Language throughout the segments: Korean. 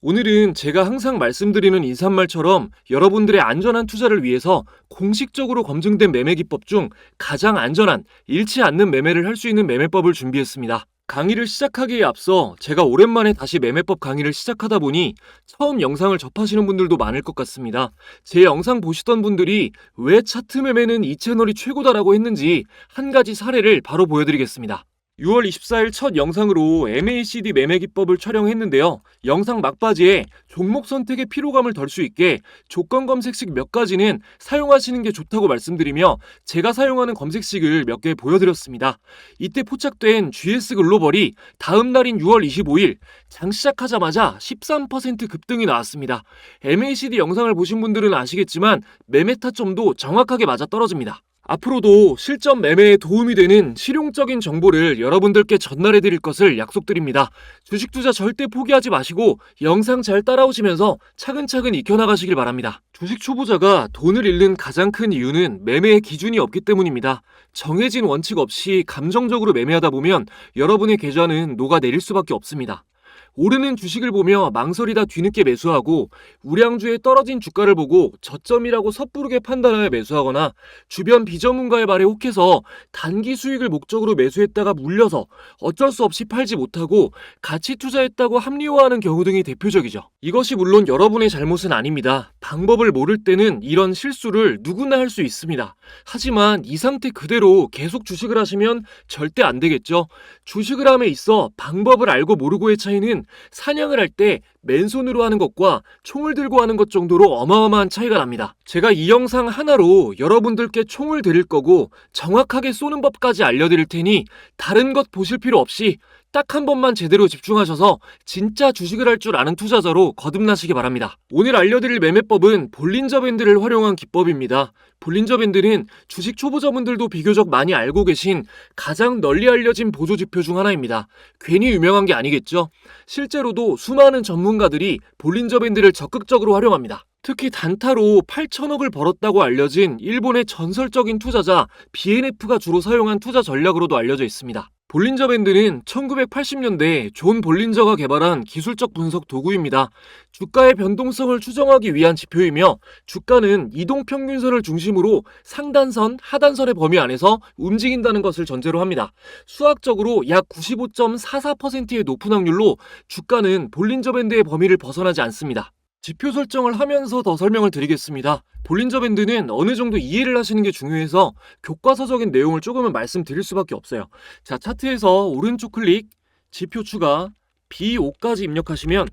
오늘은 제가 항상 말씀드리는 인사말처럼 여러분들의 안전한 투자를 위해서 공식적으로 검증된 매매 기법 중 가장 안전한 잃지 않는 매매를 할 수 있는 매매법을 준비했습니다. 강의를 시작하기에 앞서 제가 오랜만에 다시 매매법 강의를 시작하다 보니 처음 영상을 접하시는 분들도 많을 것 같습니다. 제 영상 보시던 분들이 왜 차트 매매는 이 채널이 최고다라고 했는지 한 가지 사례를 바로 보여드리겠습니다. 6월 24일 첫 영상으로 MACD 매매 기법을 촬영했는데요. 영상 막바지에 종목 선택에 피로감을 덜 수 있게 조건 검색식 몇 가지는 사용하시는 게 좋다고 말씀드리며 제가 사용하는 검색식을 몇 개 보여드렸습니다. 이때 포착된 GS 글로벌이 다음 날인 6월 25일 장 시작하자마자 13% 급등이 나왔습니다. MACD 영상을 보신 분들은 아시겠지만 매매 타점도 정확하게 맞아떨어집니다. 앞으로도 실전 매매에 도움이 되는 실용적인 정보를 여러분들께 전달해 드릴 것을 약속드립니다. 주식 투자 절대 포기하지 마시고 영상 잘 따라오시면서 차근차근 익혀나가시길 바랍니다. 주식 초보자가 돈을 잃는 가장 큰 이유는 매매의 기준이 없기 때문입니다. 정해진 원칙 없이 감정적으로 매매하다 보면 여러분의 계좌는 녹아내릴 수밖에 없습니다. 오르는 주식을 보며 망설이다 뒤늦게 매수하고 우량주에 떨어진 주가를 보고 저점이라고 섣부르게 판단하여 매수하거나 주변 비전문가의 말에 혹해서 단기 수익을 목적으로 매수했다가 물려서 어쩔 수 없이 팔지 못하고 가치 투자했다고 합리화하는 경우 등이 대표적이죠. 이것이 물론 여러분의 잘못은 아닙니다. 방법을 모를 때는 이런 실수를 누구나 할 수 있습니다. 하지만 이 상태 그대로 계속 주식을 하시면 절대 안 되겠죠. 주식을 함에 있어 방법을 알고 모르고의 차이는 사냥을 할 때 맨손으로 하는 것과 총을 들고 하는 것 정도로 어마어마한 차이가 납니다. 제가 이 영상 하나로 여러분들께 총을 드릴 거고 정확하게 쏘는 법까지 알려드릴 테니 다른 것 보실 필요 없이 딱 한 번만 제대로 집중하셔서 진짜 주식을 할 줄 아는 투자자로 거듭나시기 바랍니다. 오늘 알려드릴 매매법은 볼린저 밴드를 활용한 기법입니다. 볼린저 밴드는 주식 초보자분들도 비교적 많이 알고 계신 가장 널리 알려진 보조지표 중 하나입니다. 괜히 유명한 게 아니겠죠? 실제로도 수많은 전문가들이 볼린저 밴드를 적극적으로 활용합니다. 특히 단타로 8천억을 벌었다고 알려진 일본의 전설적인 투자자 BNF가 주로 사용한 투자 전략으로도 알려져 있습니다. 볼린저 밴드는 1980년대 존 볼린저가 개발한 기술적 분석 도구입니다. 주가의 변동성을 추정하기 위한 지표이며 주가는 이동평균선을 중심으로 상단선, 하단선의 범위 안에서 움직인다는 것을 전제로 합니다. 수학적으로 약 95.44%의 높은 확률로 주가는 볼린저 밴드의 범위를 벗어나지 않습니다. 지표 설정을 하면서 더 설명을 드리겠습니다. 볼린저 밴드는 어느 정도 이해를 하시는 게 중요해서 교과서적인 내용을 조금은 말씀드릴 수밖에 없어요. 자, 차트에서 오른쪽 클릭, 지표 추가, B5까지 입력하시면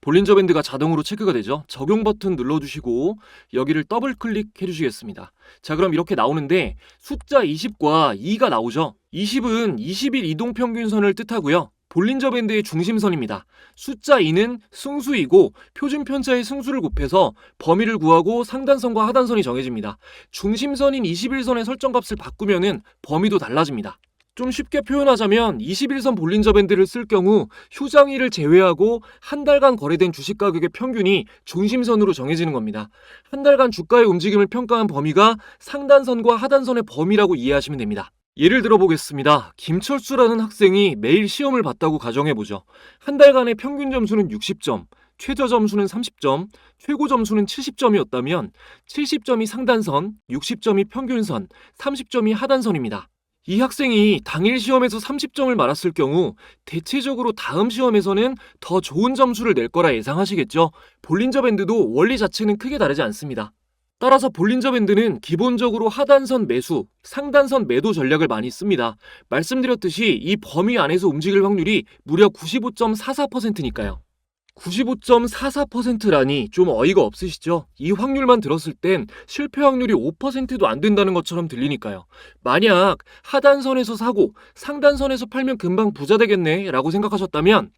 볼린저 밴드가 자동으로 체크가 되죠. 적용 버튼 눌러주시고 여기를 더블 클릭해 주시겠습니다. 자, 그럼 이렇게 나오는데 숫자 20과 2가 나오죠. 20은 20일 이동평균선을 뜻하고요. 볼린저 밴드의 중심선입니다. 숫자 2는 승수이고 표준 편차의 승수를 곱해서 범위를 구하고 상단선과 하단선이 정해집니다. 중심선인 21선의 설정값을 바꾸면은 범위도 달라집니다. 좀 쉽게 표현하자면 21선 볼린저 밴드를 쓸 경우 휴장일을 제외하고 한 달간 거래된 주식 가격의 평균이 중심선으로 정해지는 겁니다. 한 달간 주가의 움직임을 평가한 범위가 상단선과 하단선의 범위라고 이해하시면 됩니다. 예를 들어보겠습니다. 김철수라는 학생이 매일 시험을 봤다고 가정해보죠. 한 달간의 평균 점수는 60점, 최저 점수는 30점, 최고 점수는 70점이었다면 70점이 상단선, 60점이 평균선, 30점이 하단선입니다. 이 학생이 당일 시험에서 30점을 맞았을 경우 대체적으로 다음 시험에서는 더 좋은 점수를 낼 거라 예상하시겠죠? 볼린저 밴드도 원리 자체는 크게 다르지 않습니다. 따라서 볼린저 밴드는 기본적으로 하단선 매수, 상단선 매도 전략을 많이 씁니다. 말씀드렸듯이 이 범위 안에서 움직일 확률이 무려 95.44%니까요. 95.44%라니 좀 어이가 없으시죠? 이 확률만 들었을 땐 실패 확률이 5%도 안 된다는 것처럼 들리니까요. 만약 하단선에서 사고 상단선에서 팔면 금방 부자 되겠네 라고 생각하셨다면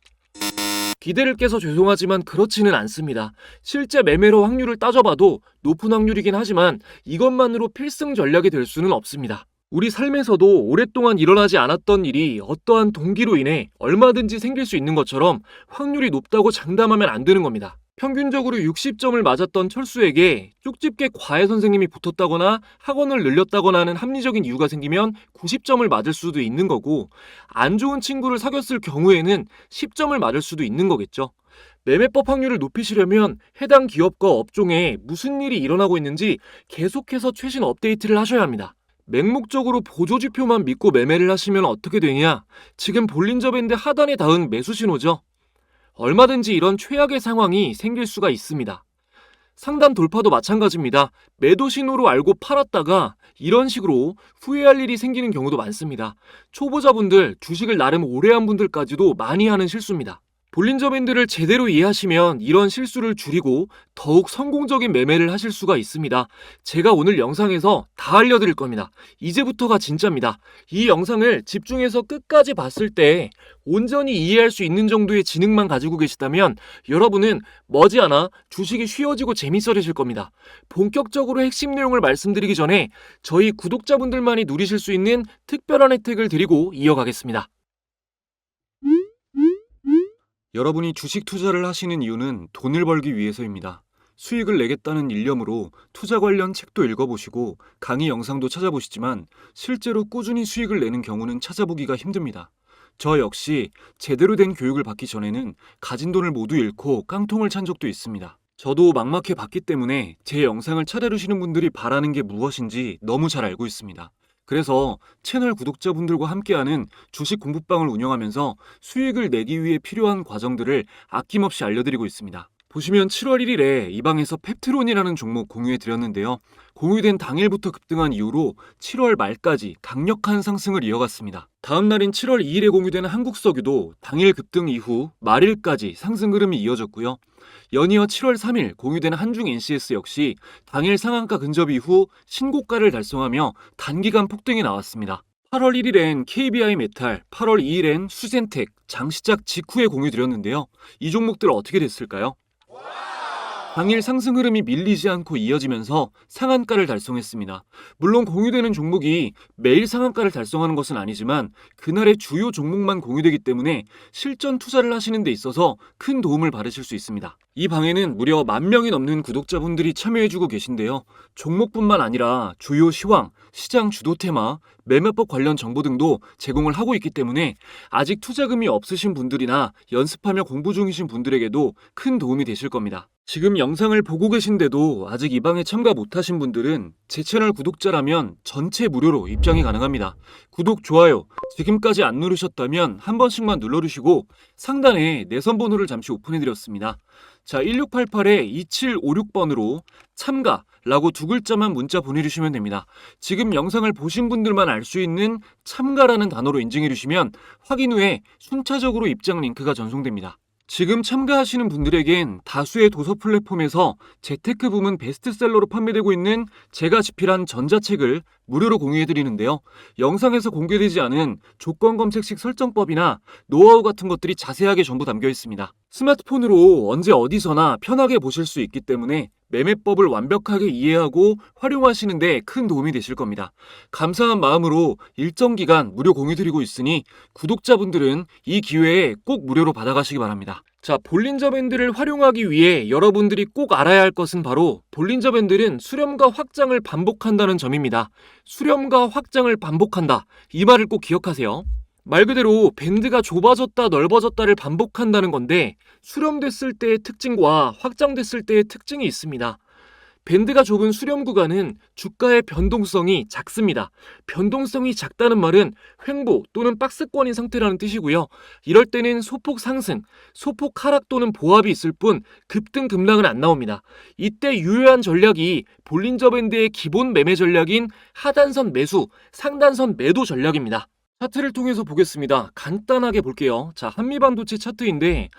기대를 깨서 죄송하지만 그렇지는 않습니다. 실제 매매로 확률을 따져봐도 높은 확률이긴 하지만 이것만으로 필승 전략이 될 수는 없습니다. 우리 삶에서도 오랫동안 일어나지 않았던 일이 어떠한 동기로 인해 얼마든지 생길 수 있는 것처럼 확률이 높다고 장담하면 안 되는 겁니다. 평균적으로 60점을 맞았던 철수에게 쪽집게 과외 선생님이 붙었다거나 학원을 늘렸다거나 하는 합리적인 이유가 생기면 90점을 맞을 수도 있는 거고, 안 좋은 친구를 사귀었을 경우에는 10점을 맞을 수도 있는 거겠죠. 매매법 확률을 높이시려면 해당 기업과 업종에 무슨 일이 일어나고 있는지 계속해서 최신 업데이트를 하셔야 합니다. 맹목적으로 보조지표만 믿고 매매를 하시면 어떻게 되냐? 지금 볼린저 밴드 하단에 닿은 매수 신호죠. 얼마든지 이런 최악의 상황이 생길 수가 있습니다. 상단 돌파도 마찬가지입니다. 매도 신호로 알고 팔았다가 이런 식으로 후회할 일이 생기는 경우도 많습니다. 초보자분들, 주식을 나름 오래 한 분들까지도 많이 하는 실수입니다. 볼린저 밴드를 제대로 이해하시면 이런 실수를 줄이고 더욱 성공적인 매매를 하실 수가 있습니다. 제가 오늘 영상에서 다 알려드릴 겁니다. 이제부터가 진짜입니다. 이 영상을 집중해서 끝까지 봤을 때 온전히 이해할 수 있는 정도의 지능만 가지고 계시다면 여러분은 머지않아 주식이 쉬워지고 재밌어지실 겁니다. 본격적으로 핵심 내용을 말씀드리기 전에 저희 구독자분들만이 누리실 수 있는 특별한 혜택을 드리고 이어가겠습니다. 여러분이 주식 투자를 하시는 이유는 돈을 벌기 위해서입니다. 수익을 내겠다는 일념으로 투자 관련 책도 읽어보시고 강의 영상도 찾아보시지만 실제로 꾸준히 수익을 내는 경우는 찾아보기가 힘듭니다. 저 역시 제대로 된 교육을 받기 전에는 가진 돈을 모두 잃고 깡통을 찬 적도 있습니다. 저도 막막해 봤기 때문에 제 영상을 찾아주시는 분들이 바라는 게 무엇인지 너무 잘 알고 있습니다. 그래서 채널 구독자분들과 함께하는 주식 공부방을 운영하면서 수익을 내기 위해 필요한 과정들을 아낌없이 알려드리고 있습니다. 보시면 7월 1일에 이 방에서 펩트론이라는 종목 공유해 드렸는데요. 공유된 당일부터 급등한 이후로 7월 말까지 강력한 상승을 이어갔습니다. 다음 날인 7월 2일에 공유되는 한국석유도 당일 급등 이후 말일까지 상승 흐름이 이어졌고요. 연이어 7월 3일 공유되는 한중 NCS 역시 당일 상한가 근접 이후 신고가를 달성하며 단기간 폭등이 나왔습니다. 8월 1일엔 KBI 메탈, 8월 2일엔 수젠텍, 장시작 직후에 공유드렸는데요. 이 종목들 어떻게 됐을까요? 당일 상승 흐름이 밀리지 않고 이어지면서 상한가를 달성했습니다. 물론 공유되는 종목이 매일 상한가를 달성하는 것은 아니지만 그날의 주요 종목만 공유되기 때문에 실전 투자를 하시는 데 있어서 큰 도움을 받으실 수 있습니다. 이 방에는 무려 10,000명이 넘는 구독자분들이 참여해주고 계신데요. 종목뿐만 아니라 주요 시황, 시장 주도 테마, 매매법 관련 정보 등도 제공을 하고 있기 때문에 아직 투자금이 없으신 분들이나 연습하며 공부 중이신 분들에게도 큰 도움이 되실 겁니다. 지금 영상을 보고 계신데도 아직 이 방에 참가 못하신 분들은 제 채널 구독자라면 전체 무료로 입장이 가능합니다. 구독, 좋아요 지금까지 안 누르셨다면 한 번씩만 눌러주시고 상단에 내선 번호를 잠시 오픈해드렸습니다. 자, 1688-2756번으로 참가라고 두 글자만 문자 보내주시면 됩니다. 지금 영상을 보신 분들만 알 수 있는 참가라는 단어로 인증해주시면 확인 후에 순차적으로 입장 링크가 전송됩니다. 지금 참가하시는 분들에겐 다수의 도서 플랫폼에서 재테크 부문 베스트셀러로 판매되고 있는 제가 집필한 전자책을 무료로 공유해드리는데요. 영상에서 공개되지 않은 조건 검색식 설정법이나 노하우 같은 것들이 자세하게 전부 담겨 있습니다. 스마트폰으로 언제 어디서나 편하게 보실 수 있기 때문에 매매법을 완벽하게 이해하고 활용하시는 데 큰 도움이 되실 겁니다. 감사한 마음으로 일정 기간 무료 공유드리고 있으니 구독자분들은 이 기회에 꼭 무료로 받아가시기 바랍니다. 자, 볼린저 밴드를 활용하기 위해 여러분들이 꼭 알아야 할 것은 바로 볼린저 밴드는 수렴과 확장을 반복한다는 점입니다. 수렴과 확장을 반복한다. 이 말을 꼭 기억하세요. 말 그대로 밴드가 좁아졌다 넓어졌다를 반복한다는 건데 수렴됐을 때의 특징과 확장됐을 때의 특징이 있습니다. 밴드가 좁은 수렴 구간은 주가의 변동성이 작습니다. 변동성이 작다는 말은 횡보 또는 박스권인 상태라는 뜻이고요. 이럴 때는 소폭 상승, 소폭 하락 또는 보합이 있을 뿐 급등 급락은 안 나옵니다. 이때 유효한 전략이 볼린저 밴드의 기본 매매 전략인 하단선 매수, 상단선 매도 전략입니다. 차트를 통해서 보겠습니다. 간단하게 볼게요. 자, 한미반도체 차트인데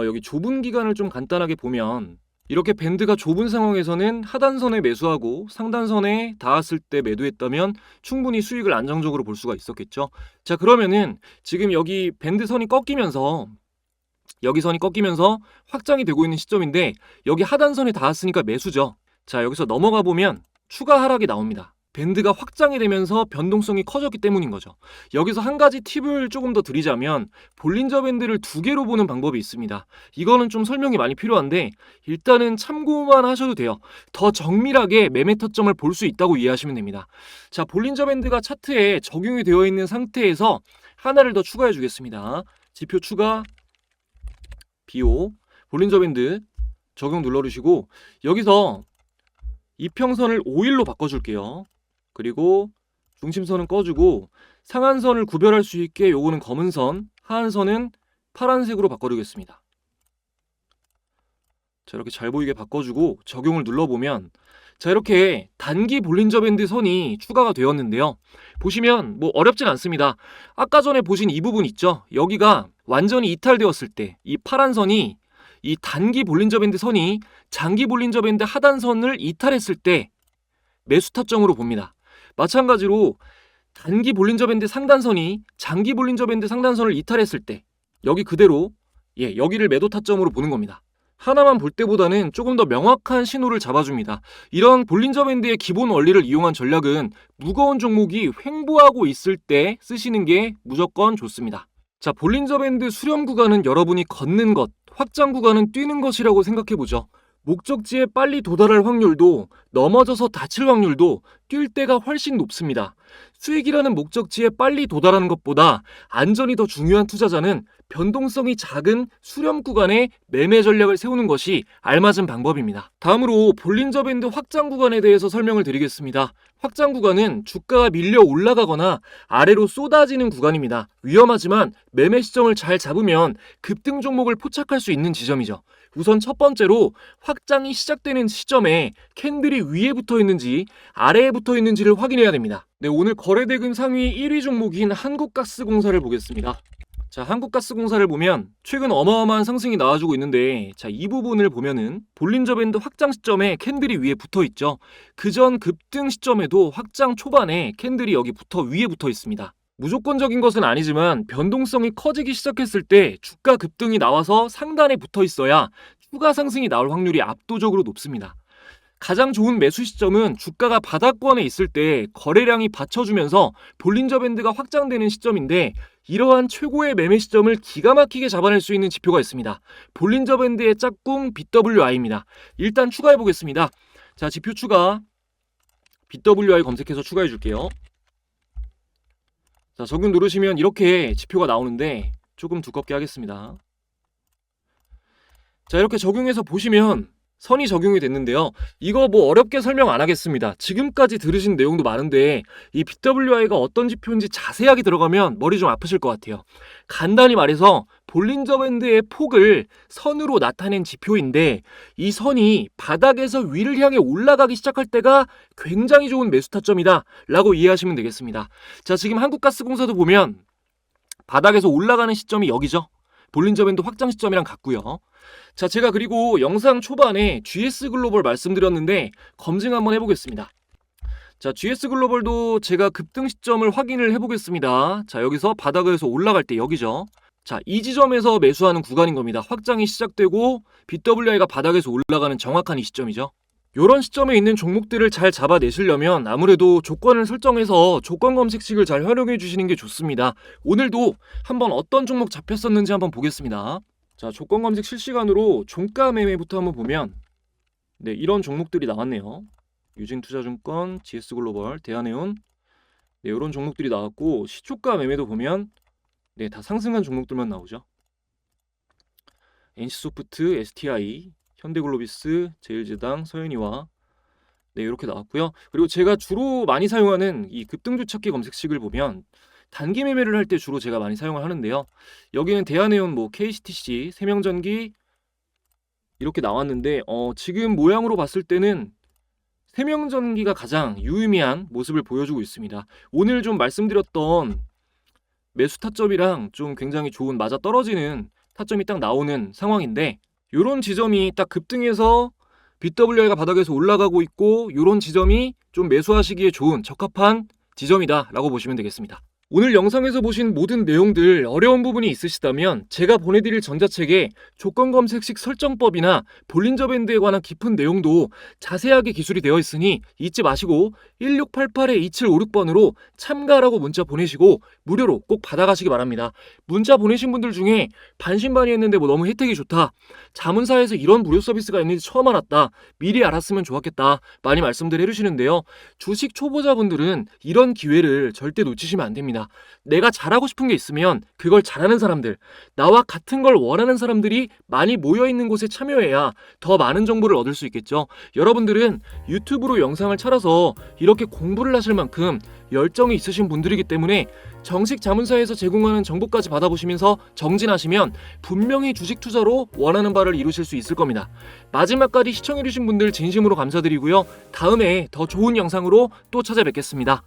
여기 좁은 기간을 좀 간단하게 보면 이렇게 밴드가 좁은 상황에서는 하단선에 매수하고 상단선에 닿았을 때 매도했다면 충분히 수익을 안정적으로 볼 수가 있었겠죠. 자, 그러면은 지금 여기 밴드선이 꺾이면서 여기 선이 꺾이면서 확장이 되고 있는 시점인데 여기 하단선에 닿았으니까 매수죠. 자, 여기서 넘어가 보면 추가 하락이 나옵니다. 밴드가 확장이 되면서 변동성이 커졌기 때문인 거죠. 여기서 한 가지 팁을 조금 더 드리자면 볼린저 밴드를 두 개로 보는 방법이 있습니다. 이거는 좀 설명이 많이 필요한데 일단은 참고만 하셔도 돼요. 더 정밀하게 매매 타점을 볼 수 있다고 이해하시면 됩니다. 자, 볼린저 밴드가 차트에 적용이 되어 있는 상태에서 하나를 더 추가해 주겠습니다. 지표 추가, BO, 볼린저 밴드 적용 눌러주시고 여기서 이평선을 5일로 바꿔줄게요. 그리고 중심선은 꺼주고 상한선을 구별할 수 있게 요거는 검은 선, 하한선은 파란색으로 바꿔주겠습니다. 자, 이렇게 잘 보이게 바꿔주고 적용을 눌러보면 자, 이렇게 단기 볼린저 밴드 선이 추가가 되었는데요. 보시면 뭐 어렵진 않습니다. 아까 전에 보신 이 부분 있죠? 여기가 완전히 이탈되었을 때 이 파란 선이 이 단기 볼린저 밴드 선이 장기 볼린저 밴드 하단선을 이탈했을 때 매수 타점으로 봅니다. 마찬가지로 단기 볼린저 밴드 상단선이 장기 볼린저 밴드 상단선을 이탈했을 때 여기 그대로 여기를 매도 타점으로 보는 겁니다. 하나만 볼 때보다는 조금 더 명확한 신호를 잡아줍니다. 이런 볼린저 밴드의 기본 원리를 이용한 전략은 무거운 종목이 횡보하고 있을 때 쓰시는 게 무조건 좋습니다. 자, 볼린저 밴드 수렴 구간은 여러분이 걷는 것, 확장 구간은 뛰는 것이라고 생각해보죠. 목적지에 빨리 도달할 확률도 넘어져서 다칠 확률도 뛸 때가 훨씬 높습니다. 수익이라는 목적지에 빨리 도달하는 것보다 안전이 더 중요한 투자자는 변동성이 작은 수렴 구간에 매매 전략을 세우는 것이 알맞은 방법입니다. 다음으로 볼린저 밴드 확장 구간에 대해서 설명을 드리겠습니다. 확장 구간은 주가가 밀려 올라가거나 아래로 쏟아지는 구간입니다. 위험하지만 매매 시점을 잘 잡으면 급등 종목을 포착할 수 있는 지점이죠. 우선 첫 번째로 확장이 시작되는 시점에 캔들이 위에 붙어 있는지 아래에 붙어 있는지를 확인해야 됩니다. 네, 오늘 거래대금 상위 1위 종목인 한국가스공사를 보겠습니다. 자, 한국가스공사를 보면 최근 어마어마한 상승이 나와주고 있는데 자, 이 부분을 보면은 볼린저 밴드 확장 시점에 캔들이 위에 붙어 있죠. 그전 급등 시점에도 확장 초반에 캔들이 여기 위에 붙어 있습니다. 무조건적인 것은 아니지만 변동성이 커지기 시작했을 때 주가 급등이 나와서 상단에 붙어 있어야 추가 상승이 나올 확률이 압도적으로 높습니다. 가장 좋은 매수 시점은 주가가 바닥권에 있을 때 거래량이 받쳐주면서 볼린저 밴드가 확장되는 시점인데 이러한 최고의 매매 시점을 기가 막히게 잡아낼 수 있는 지표가 있습니다. 볼린저 밴드의 짝꿍 BWI입니다. 일단 추가해 보겠습니다. 자, 지표 추가, BWI 검색해서 추가해 줄게요. 자, 적용 누르시면 이렇게 지표가 나오는데 조금 두껍게 하겠습니다. 자, 이렇게 적용해서 보시면 선이 적용이 됐는데요. 이거 뭐 어렵게 설명 안 하겠습니다. 지금까지 들으신 내용도 많은데 이 BWI가 어떤 지표인지 자세하게 들어가면 머리 좀 아프실 것 같아요. 간단히 말해서 볼린저 밴드의 폭을 선으로 나타낸 지표인데 이 선이 바닥에서 위를 향해 올라가기 시작할 때가 굉장히 좋은 매수 타점이다 라고 이해하시면 되겠습니다. 자, 지금 한국가스공사도 보면 바닥에서 올라가는 시점이 여기죠. 볼린저 밴드 확장 시점이랑 같고요. 자, 제가 그리고 영상 초반에 GS글로벌 말씀드렸는데 검증 한번 해보겠습니다. 자, GS글로벌도 제가 급등 시점을 확인을 해보겠습니다. 자, 여기서 바닥에서 올라갈 때 여기죠. 자, 이 지점에서 매수하는 구간인 겁니다. 확장이 시작되고 BWI가 바닥에서 올라가는 정확한 이 시점이죠. 이런 시점에 있는 종목들을 잘 잡아내시려면 아무래도 조건을 설정해서 조건 검색식을 잘 활용해 주시는 게 좋습니다. 오늘도 한번 어떤 종목 잡혔었는지 한번 보겠습니다. 자, 조건 검색 실시간으로 종가 매매부터 한번 보면 네, 이런 종목들이 나왔네요. 유진투자증권, GS글로벌, 대한해운 네, 이런 종목들이 나왔고 시초가 매매도 보면 네, 다 상승한 종목들만 나오죠. NC소프트, STI, 현대글로비스, 제일제당, 서현이와 네, 이렇게 나왔고요. 그리고 제가 주로 많이 사용하는 이 급등주 찾기 검색식을 보면 단기 매매를 할 때 주로 제가 많이 사용을 하는데요. 여기는 대한해운, KCTC, 세명전기 이렇게 나왔는데 지금 모양으로 봤을 때는 세명전기가 가장 유의미한 모습을 보여주고 있습니다. 오늘 좀 말씀드렸던 매수 타점이랑 좀 굉장히 좋은 맞아떨어지는 타점이 딱 나오는 상황인데 요런 지점이 딱 급등해서 BWI가 바닥에서 올라가고 있고 요런 지점이 좀 매수하시기에 좋은 적합한 지점이다 라고 보시면 되겠습니다. 오늘 영상에서 보신 모든 내용들 어려운 부분이 있으시다면 제가 보내드릴 전자책에 조건 검색식 설정법이나 볼린저 밴드에 관한 깊은 내용도 자세하게 기술이 되어 있으니 잊지 마시고 1688-2756번으로 참가라고 문자 보내시고 무료로 꼭 받아가시기 바랍니다. 문자 보내신 분들 중에 반신반의했는데 뭐 너무 혜택이 좋다, 자문사에서 이런 무료 서비스가 있는지 처음 알았다, 미리 알았으면 좋았겠다 많이 말씀들 해주시는데요. 주식 초보자분들은 이런 기회를 절대 놓치시면 안 됩니다. 내가 잘하고 싶은 게 있으면 그걸 잘하는 사람들, 나와 같은 걸 원하는 사람들이 많이 모여있는 곳에 참여해야 더 많은 정보를 얻을 수 있겠죠. 여러분들은 유튜브로 영상을 찾아서 이렇게 공부를 하실 만큼 열정이 있으신 분들이기 때문에 정식 자문사에서 제공하는 정보까지 받아보시면서 정진하시면 분명히 주식 투자로 원하는 바를 이루실 수 있을 겁니다. 마지막까지 시청해주신 분들 진심으로 감사드리고요. 다음에 더 좋은 영상으로 또 찾아뵙겠습니다.